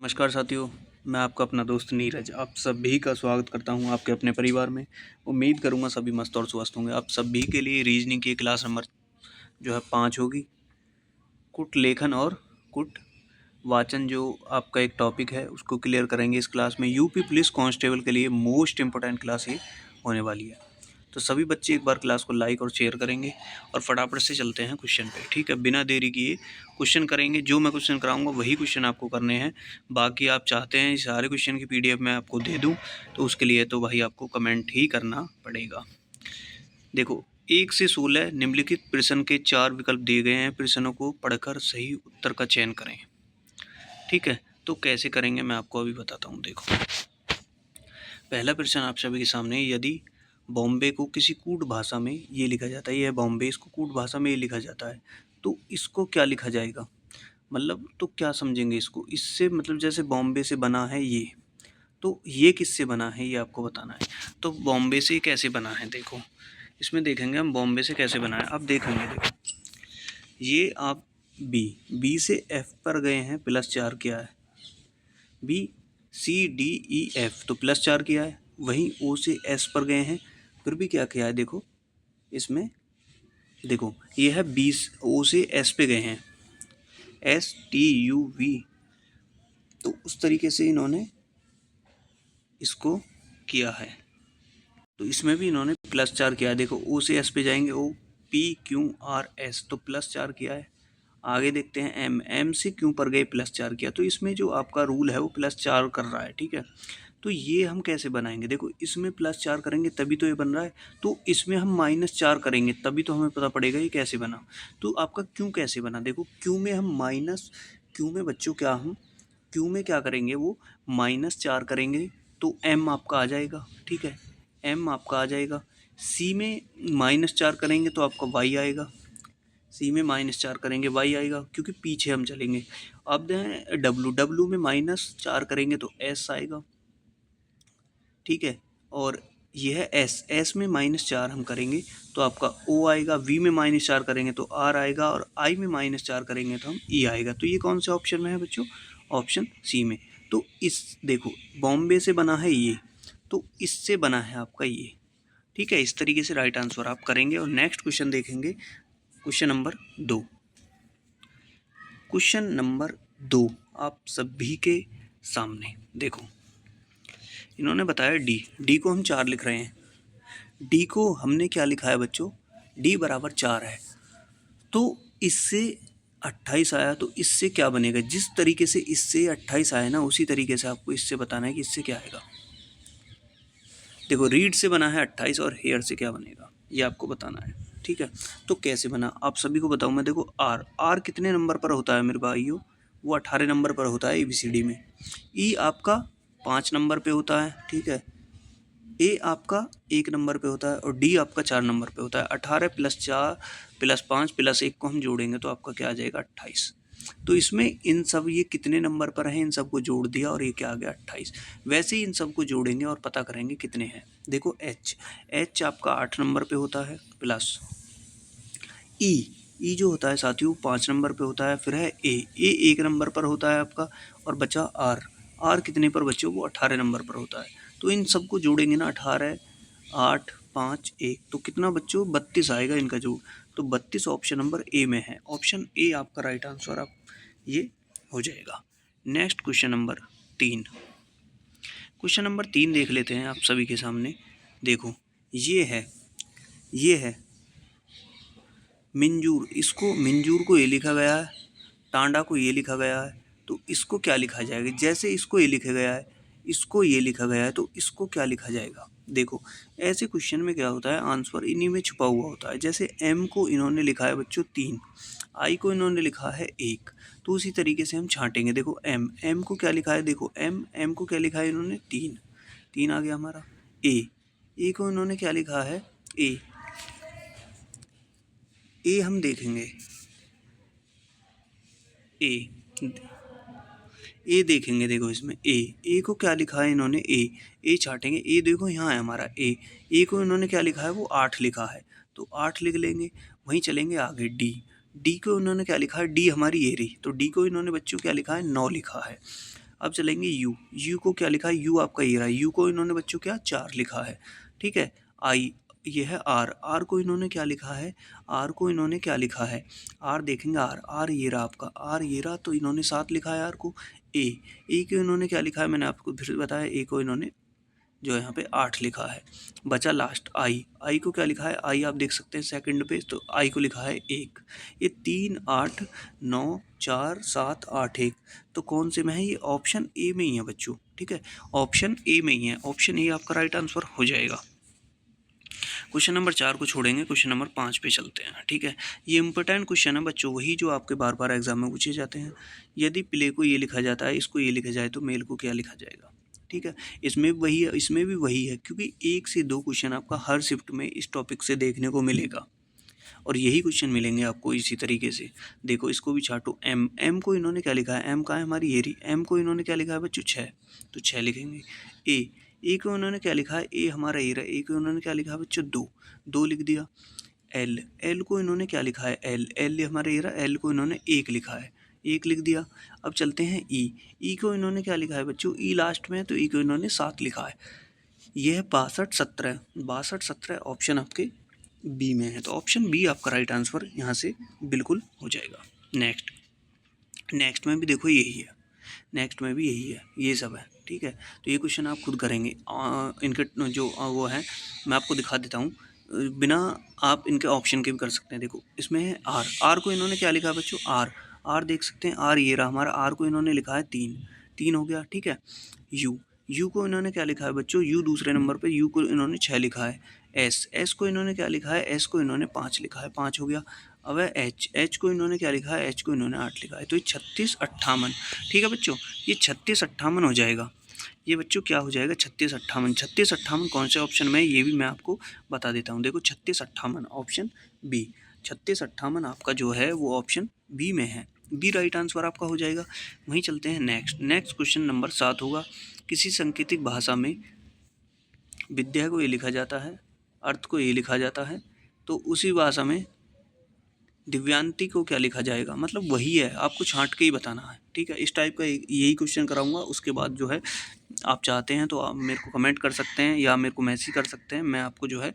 नमस्कार साथियों, मैं आपका अपना दोस्त नीरज आप सभी का स्वागत करता हूं आपके अपने परिवार में। उम्मीद करूंगा सभी मस्त और स्वस्थ होंगे। आप सभी के लिए रीजनिंग की क्लास नंबर जो है 5 होगी। कुट लेखन और कुट वाचन जो आपका एक टॉपिक है उसको क्लियर करेंगे इस क्लास में। यूपी पुलिस कांस्टेबल के लिए मोस्ट इंपॉर्टेंट क्लास ये होने वाली है। तो सभी बच्चे एक बार क्लास को लाइक और शेयर करेंगे और फटाफट से चलते हैं क्वेश्चन पे। ठीक है, बिना देरी किए क्वेश्चन करेंगे। जो मैं क्वेश्चन कराऊंगा वही क्वेश्चन आपको करने हैं। बाकी आप चाहते हैं सारे क्वेश्चन की पीडीएफ मैं आपको दे दूं तो उसके लिए तो भाई आपको कमेंट ही करना पड़ेगा। देखो, 1 से 16 निम्नलिखित प्रश्न के 4 विकल्प दिए गए हैं। प्रश्नों को पढ़कर सही उत्तर का चयन करें। ठीक है, तो कैसे करेंगे मैं आपको अभी बताता हूँ। देखो, पहला प्रश्न आप सभी के सामने, यदि बॉम्बे को किसी कूट भाषा में ये लिखा जाता है, ये है बॉम्बे, इसको कूट भाषा में ये लिखा जाता है, तो इसको क्या लिखा जाएगा? मतलब तो क्या समझेंगे इसको? इससे मतलब जैसे बॉम्बे से बना है ये, तो ये किससे बना है ये आपको बताना है। तो बॉम्बे से कैसे बना है, देखो इसमें देखेंगे हम बॉम्बे से कैसे बना है। अब देखेंगे, देखो ये आप बी से एफ पर गए हैं, +4 किया है। B C D E F तो +4 किया है। वहीं ओ से एस पर गए हैं, फिर भी क्या किया है, देखो इसमें देखो ये है 20, ओ से एस पे गए हैं, STUV, तो उस तरीके से इन्होंने इसको किया है। तो इसमें भी इन्होंने +4 किया है। देखो ओ से एस पे जाएंगे, OPQRS तो +4 किया है। आगे देखते हैं एम से क्यों पर गए, +4 किया। तो इसमें जो आपका रूल है वो +4 कर रहा है। ठीक है, तो ये हम कैसे बनाएंगे? देखो इसमें +4 करेंगे तभी तो ये बन रहा है, तो इसमें हम -4 करेंगे तभी तो हमें पता पड़ेगा ये कैसे बना। तो आपका क्यों कैसे बना, देखो क्यों में हम क्यों में बच्चों क्या हम क्यों में क्या करेंगे, वो -4 करेंगे तो m आपका आ जाएगा। ठीक है, m आपका आ जाएगा। सी में -4 करेंगे तो आपका y आएगा। सी में -4 करेंगे y आएगा, क्योंकि पीछे हम चलेंगे। अब डब्लू में -4 करेंगे तो s आएगा। ठीक है, और ये है एस में -4 हम करेंगे तो आपका ओ आएगा। वी में -4 करेंगे तो आर आएगा, और आई में -4 करेंगे तो हम ई आएगा। तो ये कौन से ऑप्शन में है बच्चों? ऑप्शन सी में। तो इस देखो बॉम्बे से बना है ये, तो इससे बना है आपका ये। ठीक है, इस तरीके से राइट आंसर आप करेंगे। और नेक्स्ट क्वेश्चन देखेंगे, क्वेश्चन नंबर 2। क्वेश्चन नंबर 2 आप सभी के सामने देखो, इन्होंने बताया डी को हम 4 लिख रहे हैं। डी को हमने क्या लिखा है बच्चों? डी बराबर 4 है। तो इससे 28 आया, तो इससे क्या बनेगा? जिस तरीके से इससे 28 आया ना, उसी तरीके से आपको इससे बताना है कि इससे क्या आएगा। देखो रीड से बना है 28 और हेयर से क्या बनेगा ये आपको बताना है। ठीक है, तो कैसे बना आप सभी को बताऊँ मैं। देखो आर कितने नंबर पर होता है मेरे भाइयों? वो 18 नंबर पर होता है ABCD में। ई आपका 5 नंबर पे होता है। ठीक है, ए आपका 1 नंबर पे होता है और डी आपका 4 नंबर पे होता है। 18 + 4 + 5 + 1 को हम जोड़ेंगे तो आपका क्या आ जाएगा? 28। तो इसमें इन सब ये कितने नंबर पर हैं, इन सबको जोड़ दिया और ये क्या आ गया? 28। वैसे ही इन सबको जोड़ेंगे और पता करेंगे कितने हैं। देखो एच आपका 8 नंबर पे होता है, प्लस ई जो होता है साथियों 5 नंबर पे होता है। फिर है ए 1 नंबर पर होता है आपका, और बचा आर कितने पर बच्चों? वो 18 नंबर पर होता है। तो इन सबको जोड़ेंगे ना, 18 8 5 1 तो कितना बच्चों? 32 आएगा इनका जोड़। तो 32 ऑप्शन नंबर ए में है। ऑप्शन ए आपका राइट आंसर आप ये हो जाएगा। Next question number 3। Question number 3 देख लेते हैं आप सभी के सामने। देखो ये है मिंजूर, इसको मिंजूर को ये लिखा गया है, टांडा को ये लिखा गया है, तो इसको क्या लिखा जाएगा? जैसे इसको ये लिखा गया है, इसको ये लिखा गया है, तो इसको क्या लिखा जाएगा? देखो ऐसे क्वेश्चन में क्या होता है, आंसर इन्हीं में छुपा हुआ होता है। जैसे एम को इन्होंने लिखा है बच्चों 3, आई को इन्होंने लिखा है 1, तो उसी तरीके से हम छांटेंगे। देखो एम को क्या लिखा है? देखो एम को क्या लिखा है इन्होंने? 3 आ गया हमारा। ए को इन्होंने क्या लिखा है? ए हम देखेंगे, ए देखेंगे। देखो इसमें ए को क्या लिखा है इन्होंने? ए छाटेंगे। ए देखो यहाँ है हमारा ए को इन्होंने क्या लिखा है? वो 8 लिखा है, तो 8 लिख लेंगे। वहीं चलेंगे आगे डी को इन्होंने क्या लिखा है? डी हमारी ये रही, तो डी को इन्होंने बच्चों क्या लिखा है? 9 लिखा है। अब चलेंगे यू। यू को क्या लिखा है, यू आपका ये रहा, यू को इन्होंने बच्चों क्या 4 लिखा है, ठीक है। आई, ये है आर, आर को इन्होंने क्या लिखा है, आर को इन्होंने क्या लिखा है, आर देखेंगे, आर, आर ये रहा आपका, आर ये रहा, तो इन्होंने 7 लिखा है आर को। ए, ए को इन्होंने क्या लिखा है, मैंने आपको फिर से बताया, ए को इन्होंने जो है यहाँ पे 8 लिखा है। बचा लास्ट आई, आई को क्या लिखा है, आई आप देख सकते हैं सेकंड पे, तो आई को लिखा है 1। ये 3 8 9 4 7 8 1, तो कौन से में है, ये ऑप्शन ए में ही है बच्चों, ठीक है, ऑप्शन ए में ही है, ऑप्शन ए आपका राइट आंसर हो जाएगा। क्वेश्चन नंबर 4 को छोड़ेंगे, क्वेश्चन नंबर 5 पे चलते हैं, ठीक है। ये इंपॉर्टेंट क्वेश्चन है बच्चों, वही जो आपके बार बार एग्जाम में पूछे जाते हैं। यदि प्ले को ये लिखा जाता है, इसको ये लिखा जाए, तो मेल को क्या लिखा जाएगा, ठीक है। इसमें वही है, इसमें भी वही है, क्योंकि 1 से 2 क्वेश्चन आपका हर शिफ्ट में इस टॉपिक से देखने को मिलेगा, और यही क्वेश्चन मिलेंगे आपको इसी तरीके से। देखो इसको भी छाटो, एम, एम को इन्होंने क्या लिखा है, एम कहाँ है हमारी, ये रही, एम को इन्होंने क्या लिखा है बच्चों 6, तो 6 लिखेंगे। ए, ए को उन्होंने क्या लिखा है, ए हमारा ये रहा, ए को उन्होंने क्या लिखा है बच्चों 2, 2 लिख दिया। एल, एल को इन्होंने क्या लिखा है, एल, एल हमारा ये रहा, एल को इन्होंने 1 लिखा है, 1 लिख दिया। अब चलते हैं ई, ई को इन्होंने क्या लिखा है बच्चों, ई लास्ट में है, तो ई को इन्होंने 7 लिखा है। यह है 62 17, 62 17 ऑप्शन आपके बी में है, तो ऑप्शन बी आपका राइट आंसर यहाँ से बिल्कुल हो जाएगा। नेक्स्ट, नेक्स्ट में भी देखो यही है, नेक्स्ट में भी यही है, ये सब है, ठीक है। तो ये क्वेश्चन आप खुद करेंगे, इनके जो वो है मैं आपको दिखा देता हूँ, बिना आप इनके ऑप्शन के भी कर सकते हैं। देखो इसमें है आर, आर को इन्होंने क्या लिखा है बच्चों, आर, आर देख सकते हैं, आर ये रहा हमारा, आर को इन्होंने लिखा है 3, 3 हो गया, ठीक है। यू, यू को इन्होंने क्या लिखा है बच्चों, यू दूसरे नंबर पे, यू को इन्होंने 6 लिखा है। एस, एस को इन्होंने क्या लिखा है, एस को इन्होंने 5 लिखा है, 5 हो गया। अब है एच, एच को इन्होंने क्या लिखा है, एच को इन्होंने 8 लिखा है, तो ये 36 58, ठीक है बच्चों, ये 36 58 हो जाएगा। ये बच्चों क्या हो जाएगा, 36 58, 36 58 कौन से ऑप्शन में है ये भी मैं आपको बता देता हूँ। देखो 36 58 ऑप्शन बी, 36 58 आपका जो है वो ऑप्शन बी में है, बी राइट आंसर आपका हो जाएगा। वहीं चलते हैं नेक्स्ट, नेक्स्ट क्वेश्चन नंबर 7 होगा, किसी सांकेतिक भाषा में विद्या को ये लिखा जाता है, अर्थ को ये लिखा जाता है, तो उसी भाषा में दिव्यांती को क्या लिखा जाएगा, मतलब वही है, आपको छांट के ही बताना है, ठीक है। इस टाइप का यही क्वेश्चन कराऊंगा, उसके बाद जो है आप चाहते हैं तो आप मेरे को कमेंट कर सकते हैं या मेरे को मैसेज कर सकते हैं, मैं आपको जो है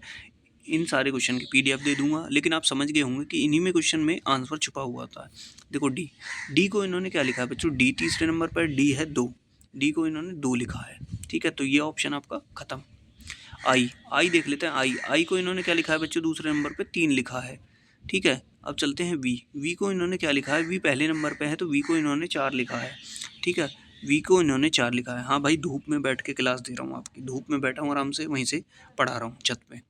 इन सारे क्वेश्चन की पीडीएफ दे दूंगा। लेकिन आप समझ गए होंगे कि इन्हीं में क्वेश्चन में आंसर छुपा हुआ होता है। देखो डी, डी को इन्होंने क्या लिखा है बच्चों, डी तीसरे नंबर पर, डी है 2, डी को इन्होंने 2 लिखा है, ठीक है, तो ये ऑप्शन आपका खत्म। आई, आई देख लेते हैं, आई, आई को इन्होंने क्या लिखा है बच्चों, दूसरे नंबर पे 3 लिखा है, ठीक है। अब चलते हैं वी, वी को इन्होंने क्या लिखा है, वी पहले नंबर पे है, तो वी को इन्होंने 4 लिखा है, ठीक है, वी को इन्होंने 4 लिखा है। हाँ भाई धूप में बैठ के क्लास दे रहा हूँ आपकी, धूप में बैठा हूँ आराम से, वहीं से पढ़ा रहा हूँ छत पे,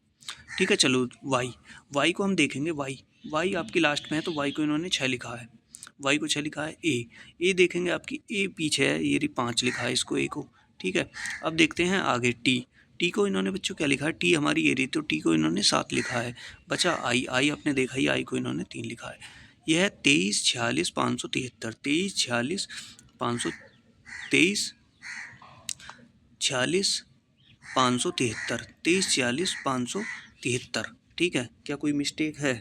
ठीक है। चलो वाई, वाई को हम देखेंगे, वाई, वाई आपकी लास्ट में है, तो वाई को इन्होंने 6 लिखा है, वाई को 6 लिखा है। ए, ए देखेंगे आपकी, ए पीछे है, ये 5 लिखा है इसको, ए को, ठीक है। अब देखते हैं आगे टी, टी को इन्होंने बच्चों क्या लिखा है, टी हमारी ये रही, तो टी को इन्होंने 7 लिखा है। बचा आई, आई आपने देखा ही, आई को इन्होंने 3 लिखा है। यह है 23 46 573, 23 46 523 46 573, 23 46 573, ठीक है। क्या कोई मिस्टेक है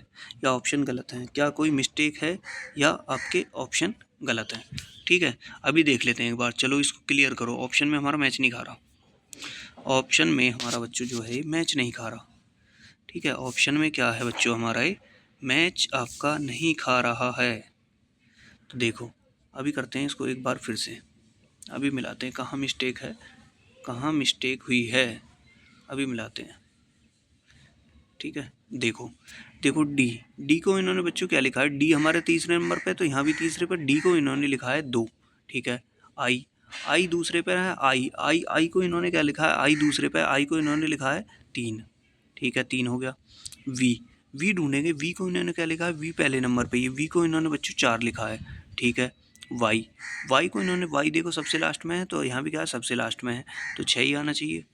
या ऑप्शन गलत है, क्या कोई मिस्टेक है या आपके ऑप्शन गलत हैं, ठीक है। अभी देख लेते हैं एक बार, चलो इसको क्लियर करो, ऑप्शन में हमारा मैच नहीं खा रहा, ऑप्शन में हमारा बच्चों जो है मैच नहीं खा रहा, ठीक है। ऑप्शन में क्या है बच्चों हमारा, ये मैच आपका नहीं खा रहा है। तो देखो अभी करते हैं इसको एक बार फिर से, अभी मिलाते हैं कहाँ मिस्टेक है, कहाँ मिस्टेक हुई है, अभी मिलाते हैं, ठीक है। देखो, देखो डी, डी को इन्होंने बच्चों क्या लिखा है, डी हमारे तीसरे नंबर पे, तो यहाँ भी तीसरे पर डी को इन्होंने लिखा है 2, ठीक है। आई, आई दूसरे पर है, आई, आई, आई को इन्होंने क्या लिखा है, आई दूसरे पर, आई को इन्होंने लिखा है 3, ठीक है, 3 हो गया। वी, वी ढूंढेंगे, वी को इन्होंने क्या लिखा है, वी पहले नंबर पे, ये वी को इन्होंने बच्चों 4 लिखा है, ठीक है। वाई, वाई को इन्होंने, वाई देखो सबसे लास्ट में है, तो यहाँ भी क्या है सबसे लास्ट में है, तो 6 ही आना चाहिए,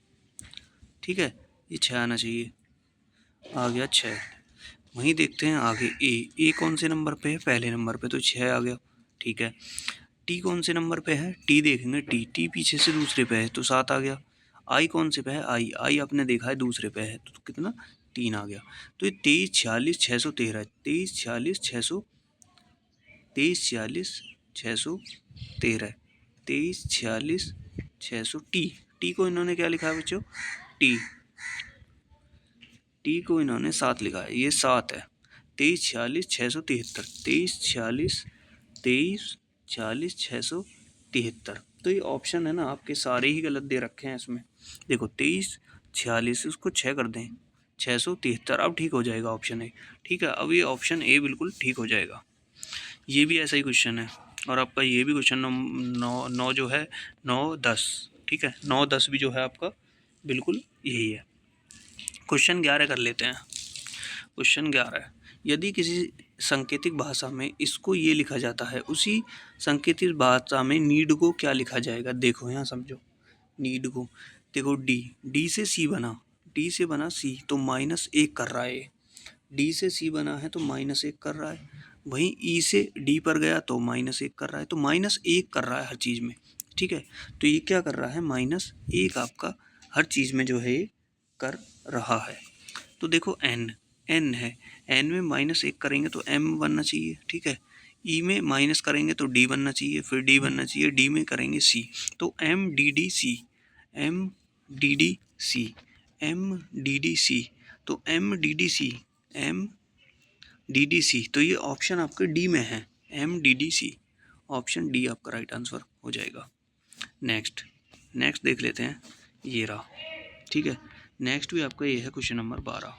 ठीक है, ये 6 आना चाहिए, आ गया 6। वहीं देखते हैं आगे ए, ए कौन से नंबर पे है, पहले नंबर पे, तो 6 आ गया, ठीक है। टी कौन से नंबर पे है, टी देखेंगे, टी, टी पीछे से दूसरे पे है, तो 7 आ गया। आई कौन से पे है, आई, आई आपने देखा है दूसरे पे है, तो कितना 3 आ गया। तो ये 23 46 613, 23 46 600, 23 46 613, 23, 46, 600 टी को इन्होंने क्या लिखा है बच्चों? टी को इन्होंने 7 लिखा है, ये 7 है। 23, 46, 673, 23, 46, 673। तो ये ऑप्शन है ना आपके सारे ही गलत दे रखे हैं इसमें। देखो 23, 46 उसको 6 कर दें, 673। अब ठीक हो जाएगा ऑप्शन ए। ठीक है, अब ये ऑप्शन ए बिल्कुल ठीक हो जाएगा। ये भी ऐसा ही क्वेश्चन है, और आपका ये भी क्वेश्चन 9 जो है 9, 10। ठीक है, 9, 10 भी जो है आपका बिल्कुल यही है। क्वेश्चन 11 कर लेते हैं। क्वेश्चन 11, यदि किसी सांकेतिक भाषा में इसको ये लिखा जाता है, उसी सांकेतिक भाषा में नीड को क्या लिखा जाएगा? देखो यहाँ समझो, नीड को देखो, डी से सी बना, डी से बना सी, तो -1 कर रहा है। डी से सी बना है तो -1 कर रहा है। वहीं ई से डी पर गया तो -1 कर रहा है, तो -1 कर रहा है हर चीज़ में। ठीक है, तो ये क्या कर रहा है? -1 आपका हर चीज़ में जो है ये कर रहा है। तो देखो एन है, एन में -1 करेंगे तो एम बनना चाहिए। ठीक है, ई में माइनस करेंगे तो डी बनना चाहिए, फिर डी बनना चाहिए, डी में करेंगे सी, तो M D D C, M D D C, M D D C, तो M D D C, M D D C, तो ये ऑप्शन आपके डी में है, M D D C. Option D आपका राइट आंसर हो जाएगा। नेक्स्ट देख लेते हैं, ये रहा। ठीक है, नेक्स्ट भी आपका ये है क्वेश्चन नंबर 12।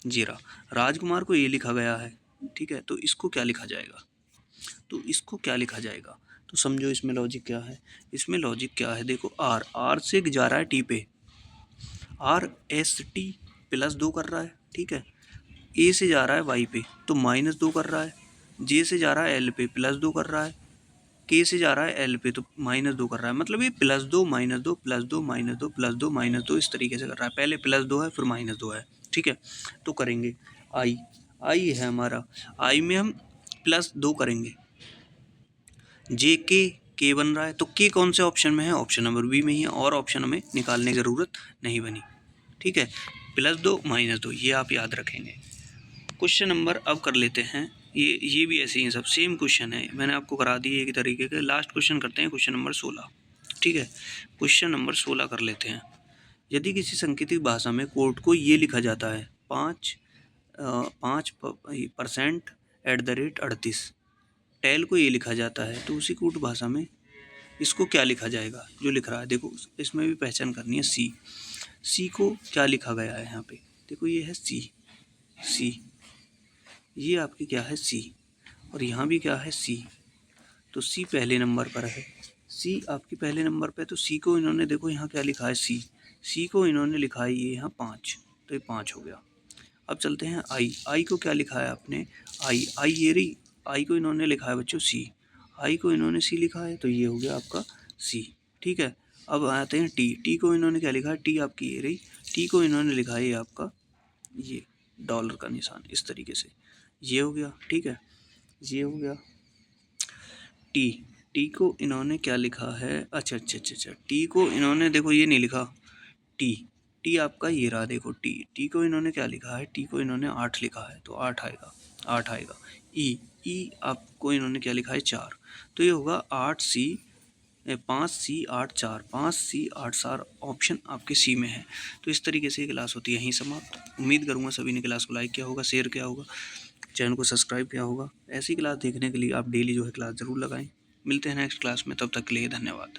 जी रहा, राजकुमार को ये लिखा गया है। ठीक है, तो इसको क्या लिखा जाएगा? तो इसको क्या लिखा जाएगा? तो समझो इसमें लॉजिक क्या है। इसमें लॉजिक क्या है, देखो आर से जा रहा है टी पे, आर एस टी +2 कर रहा है। ठीक है, ए से जा रहा है वाई पे तो -2 कर रहा है, जे से जा रहा है एल पे +2 कर रहा है, के से जा रहा है एल पे तो -2 कर रहा है। मतलब ये +2 -2 +2 -2 +2 -2 इस तरीके से कर रहा है। पहले +2 है फिर -2 है। ठीक है, तो करेंगे आई है हमारा, आई में हम +2 करेंगे, जे के बन रहा है, तो के कौन से ऑप्शन में है? ऑप्शन नंबर बी में ही है, और ऑप्शन हमें निकालने की ज़रूरत नहीं बनी। ठीक है, +2 -2 ये आप याद रखेंगे। क्वेश्चन नंबर अब कर लेते हैं, ये भी ऐसे ही सब सेम क्वेश्चन है, मैंने आपको करा दिए एक तरीके के। लास्ट क्वेश्चन करते हैं, क्वेश्चन नंबर 16। ठीक है, क्वेश्चन नंबर 16 कर लेते हैं। यदि किसी सांकेतिक भाषा में कोड को ये लिखा जाता है 5% @38, टेल को ये लिखा जाता है, तो उसी कोड भाषा में इसको क्या लिखा जाएगा? जो लिख रहा है देखो, इसमें भी पहचान करनी है। सी को क्या लिखा गया है यहाँ पे? देखो ये है सी, ये आपकी क्या है सी, और यहाँ भी क्या है सी, तो सी पहले नंबर पर है, सी आपकी पहले नंबर पे, तो सी को इन्होंने देखो यहाँ क्या लिखा है सी को इन्होंने लिखा है ये यहाँ 5, तो ये 5 हो गया। अब चलते हैं आई को क्या लिखा है आपने? आई ये रही, आई को इन्होंने लिखा है बच्चों सी, आई को इन्होंने सी लिखा है, तो ये हो गया आपका सी। ठीक है, अब आते हैं टी को इन्होंने क्या लिखा है? टी आपकी ये रही, टी को इन्होंने लिखा है ये आपका ये डॉलर का निशान इस तरीके से, ये हो गया। ठीक है, ये हो गया। टी को इन्होंने क्या लिखा है? अच्छा, टी को इन्होंने देखो ये नहीं लिखा, टी आपका ये रहा, देखो टी को इन्होंने क्या लिखा है? टी को इन्होंने 8 लिखा है, तो 8 आएगा। ई आपको इन्होंने क्या लिखा है? 4, तो ये होगा 5C 8 4, 5C 8 4, ऑप्शन आपके सी में है। तो इस तरीके से क्लास होती है यहीं समाप्त। उम्मीद करूँगा सभी ने क्लास को लाइक किया होगा, शेयर किया होगा, चैनल को सब्सक्राइब किया होगा। ऐसी क्लास देखने के लिए आप डेली जो है क्लास ज़रूर लगाएं। मिलते हैं नेक्स्ट क्लास में, तब तक के लिए धन्यवाद।